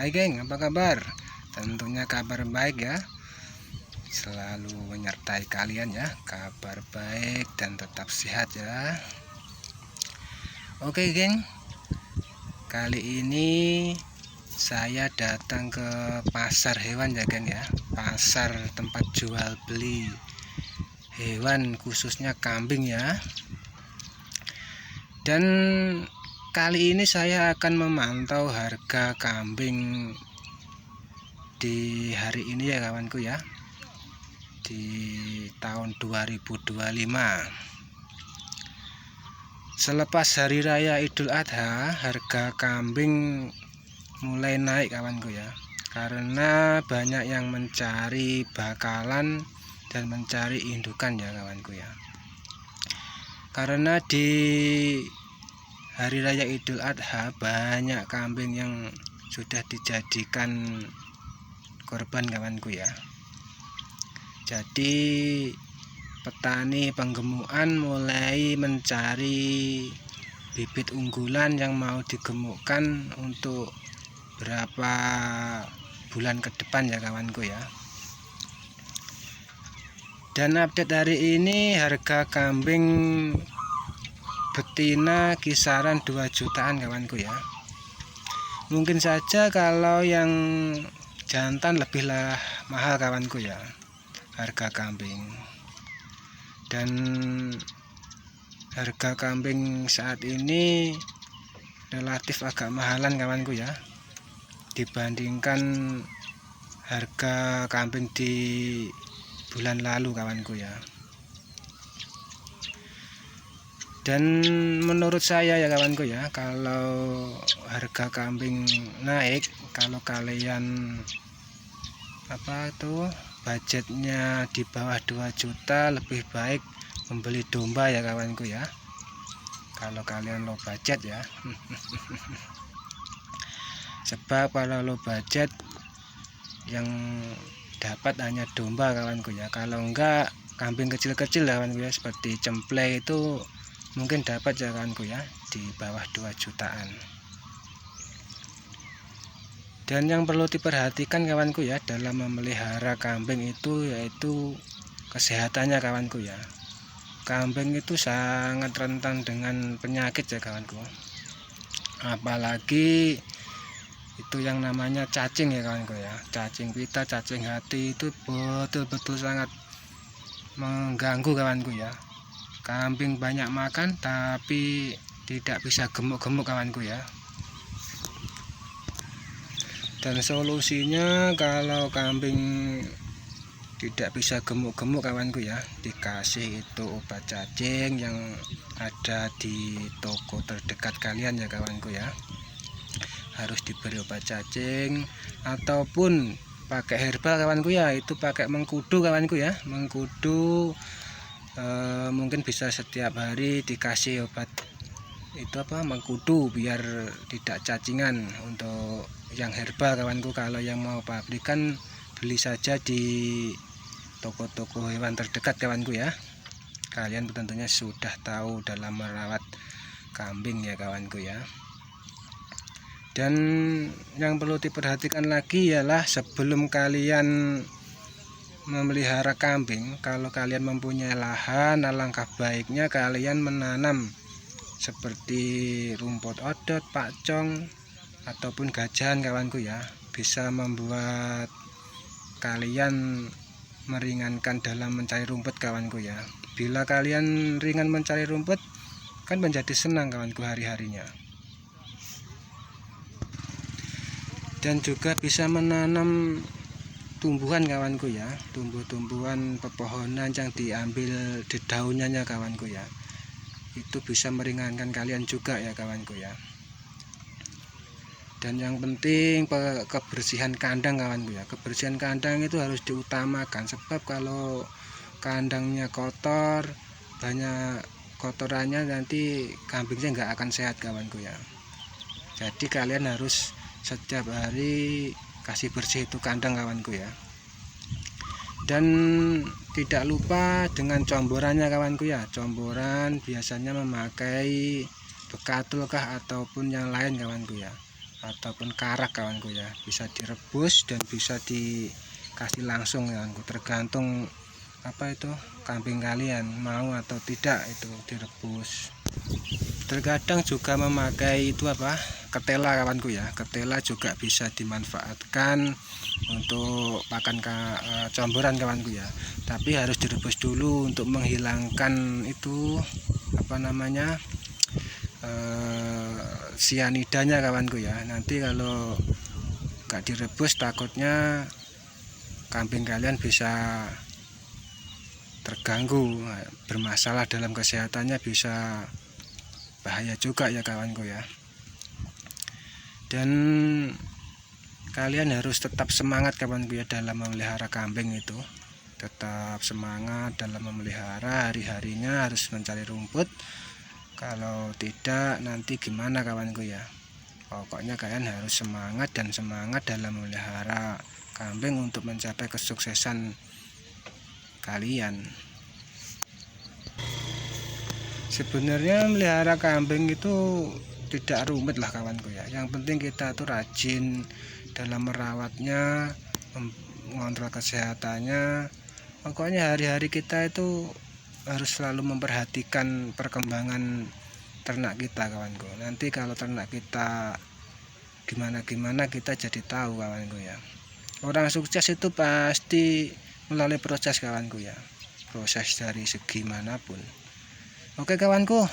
Hai geng, apa kabar? Tentunya kabar baik ya. Selalu menyertai kalian ya. Kabar baik dan tetap sehat ya. Oke geng, kali ini saya datang ke pasar hewan ya geng ya. Pasar tempat jual beli hewan, khususnya kambing ya. Dan kali ini saya akan memantau harga kambing di hari ini ya kawanku ya, di tahun 2025. Selepas hari raya Idul Adha, harga kambing mulai naik kawanku ya, karena banyak yang mencari bakalan dan mencari indukan ya kawanku ya. Karena di hari raya Idul Adha banyak kambing yang sudah dijadikan korban kawanku ya. Jadi petani penggemukan mulai mencari bibit unggulan yang mau digemukkan untuk berapa bulan ke depan ya kawanku ya. Dan update hari ini harga kambing betina kisaran 2 jutaan kawanku ya. Mungkin saja kalau yang jantan lebih mahal kawanku ya, harga kambing. Dan harga kambing saat ini relatif agak mahalan kawanku ya, dibandingkan harga kambing di bulan lalu kawanku ya. Dan menurut saya ya kawanku ya, kalau harga kambing naik, kalau kalian budgetnya di bawah 2 juta, lebih baik membeli domba ya kawanku ya, kalau kalian low budget ya. Sebab kalau low budget yang dapat hanya domba kawanku ya. Kalau enggak kambing kecil-kecil ya kawanku ya, seperti cemplay itu mungkin dapat ya kawanku ya, di bawah 2 jutaan. Dan yang perlu diperhatikan kawanku ya dalam memelihara kambing itu yaitu kesehatannya kawanku ya. Kambing itu sangat rentan dengan penyakit ya kawanku, apalagi itu yang namanya cacing ya kawanku ya. Cacing pita, cacing hati itu betul-betul sangat mengganggu kawanku ya. Kambing banyak makan tapi tidak bisa gemuk-gemuk kawanku ya. Dan solusinya kalau kambing tidak bisa gemuk-gemuk kawanku ya, dikasih itu obat cacing yang ada di toko terdekat kalian ya kawanku ya. Harus diberi obat cacing ataupun pakai herbal kawanku ya, itu pakai mengkudu kawanku ya. Mengkudu mungkin bisa setiap hari dikasih obat mengkudu biar tidak cacingan. Untuk yang herbal kawanku, kalau yang mau pabrikan beli saja di toko-toko hewan terdekat kawanku ya. Kalian tentunya sudah tahu dalam merawat kambing ya kawanku ya. Dan yang perlu diperhatikan lagi ialah sebelum kalian memelihara kambing, kalau kalian mempunyai lahan, alangkah baiknya kalian menanam seperti rumput odot, pakcong ataupun gajahan kawanku ya. Bisa membuat kalian meringankan dalam mencari rumput kawanku ya. Bila kalian ringan mencari rumput, kan menjadi senang kawanku hari-harinya. Dan juga bisa menanam tumbuhan kawanku ya, tumbuh-tumbuhan pepohonan yang diambil di daunnya kawanku ya. Itu bisa meringankan kalian juga ya kawanku ya. Dan yang penting kebersihan kandang kawanku ya. Kebersihan kandang itu harus diutamakan, sebab kalau kandangnya kotor, banyak kotorannya, nanti kambingnya nggak akan sehat kawanku ya. Jadi kalian harus setiap hari kasih bersih itu kandang kawanku ya. Dan tidak lupa dengan comborannya kawanku ya. Comboran biasanya memakai bekatul kah ataupun yang lain kawanku ya. ataupun karak kawanku ya, bisa direbus dan bisa dikasih langsung kawanku, tergantung apa itu kambing kalian mau atau tidak itu direbus. Terkadang juga memakai itu apa, ketela kawanku ya, ketela juga bisa dimanfaatkan untuk pakan comboran kawanku ya, tapi harus direbus dulu untuk menghilangkan itu apa namanya sianidanya kawanku ya. Nanti kalau nggak direbus takutnya kambing kalian bisa terganggu, bermasalah dalam kesehatannya, bisa bahaya juga ya kawanku ya. Dan kalian harus tetap semangat kawanku ya dalam memelihara kambing itu, tetap semangat dalam memelihara, hari-harinya harus mencari rumput. Kalau tidak nanti gimana kawanku ya, pokoknya kalian harus semangat dan semangat dalam memelihara kambing untuk mencapai kesuksesan kalian. Sebenarnya melihara kambing itu tidak rumit lah kawanku ya, yang penting kita tuh rajin dalam merawatnya, mengontrol kesehatannya. Pokoknya hari-hari kita itu harus selalu memperhatikan perkembangan ternak kita kawanku. Nanti kalau ternak kita gimana-gimana kita jadi tahu kawanku ya. Orang sukses itu pasti melalui proses kawanku ya, proses dari segi manapun. Oke kawanku,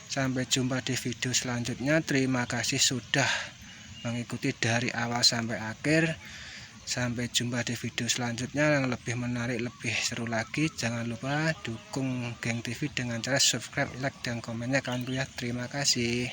sampai jumpa di video selanjutnya. Terima kasih sudah mengikuti dari awal sampai akhir. Sampai jumpa di video selanjutnya yang lebih menarik, lebih seru lagi. Jangan lupa dukung Geng TV dengan cara subscribe, like, dan komennya kawanku ya. Terima kasih.